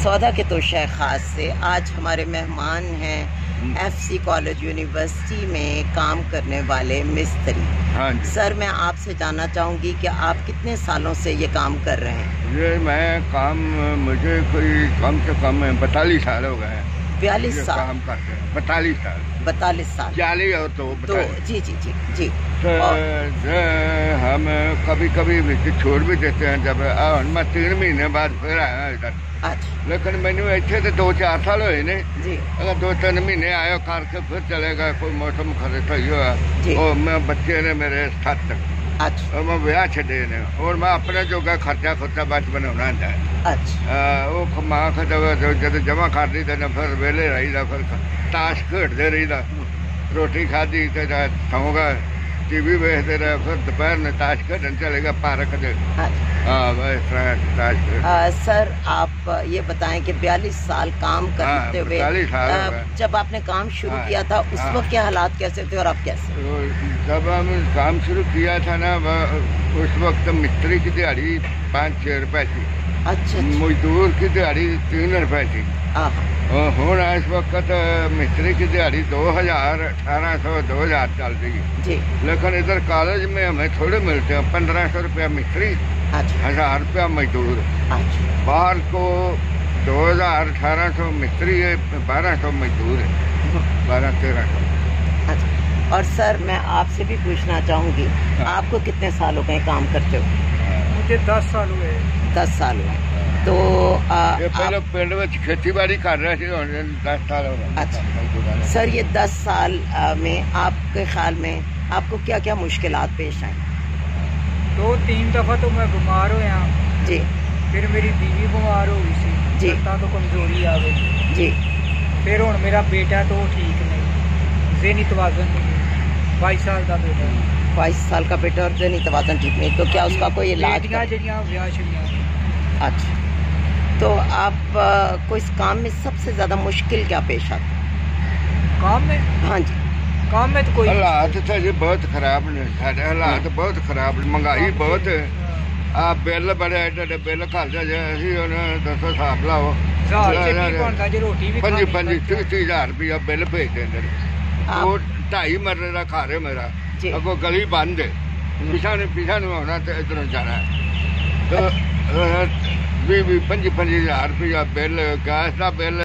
सौदा के तोशा ख़ास से आज हमारे मेहमान हैं FC कॉलेज यूनिवर्सिटी में काम करने वाले मिस्त्री। हाँ जी सर, मैं आपसे जानना चाहूँगी कि आप कितने सालों से ये काम कर रहे हैं? ये मैं काम मुझे कोई कम से कम 42 साल हो गए हैं। 42 साल काम करते हैं। 42 साल 42 साल 40 और तो जी जी जी जी। तो हम कभी कभी छोड़ भी देते हैं। जब मैं 3 महीने बाद फिर आया इधर। अच्छा। लेकिन मैंने इतने तो 2-4 साल हुए ने जी। अगर 2-3 महीने आयो करके फिर चलेगा। कोई मौसम खराब सही हुआ और मैं बच्चे ने मेरे 7 तक। अच्छा। और मैं ब्याह छे ने और मैं अपने जोगा खर्चा बच बनाना है। अच्छा। वो माँ जब जमा कर दी तो फिर वेले रही फिर ताश खेडते रही रोटी खाधी तो सौ गए TV वेखते रहे। फिर दोपहर में ताश खेडन चलेगा पार्क से। सर, आप ये बताएं कि 42 साल काम करते हुए जब आपने काम शुरू किया था उस वक्त के हालात कैसे थे और अब कैसे? जब हम काम शुरू किया था ना उस वक्त मिस्त्री की दिहाड़ी 5-6 रुपए थी। अच्छा। मजदूर की दिहाड़ी 3 रुपए थी। और हूँ इस वक्त मिस्त्री की दिहाड़ी 2000, 1800, 2000 चल रही है। लेकिन इधर कॉलेज में हमें थोड़े मिलते हैं। 1500 रुपया मिस्त्री, 1000 रुपया मजदूर। बाहर को 2000, 1800 मिस्त्री है, 1200 मजदूर है, 1200-1300। और सर, मैं आपसे भी पूछना चाहूँगी, आपको कितने साल हो गए काम करते हो? मुझे 10 साल हुए। 10 साल हुए। तो पहले पिंड में खेती बाड़ी कर रहे थे। 10 साल हो गए। अच्छा सर, ये 10 साल में आपके ख्याल में आपको क्या क्या मुश्किलात पेश आई? 2-3 दफ़ा तो मैं बीमार होया जी। फिर मेरी बीवी बीमार हो गई सी जी। तो कमजोरी आ गई जी। फिर हुण मेरा बेटा तो ठीक नहीं, ज़हनी तवाज़ुन नहीं। 22 साल का बेटा। 22 साल का बेटा और ज़हनी तवाज़ुन ठीक नहीं, तो क्या उसका कोई इलाज? अच्छा। तो आप को इस काम में सबसे ज़्यादा मुश्किल क्या पेश आता? काम में? हाँ जी। काम में तो कोई हालात तो जी बहुत खराब ने। हालात बहुत खराब, महंगाई बहुत है। आप बिल बड़े एडे बिल घर दसो हिसाब लाओ। 25-30 रुपया बिल भेज देंगे। वो 2.5 मरले का घर है मेरा। अगो गली बंद है, पिछा होना तो इधरों जाना है। तो 20-25 हज़ार रुपया बिल, गैस का बिल।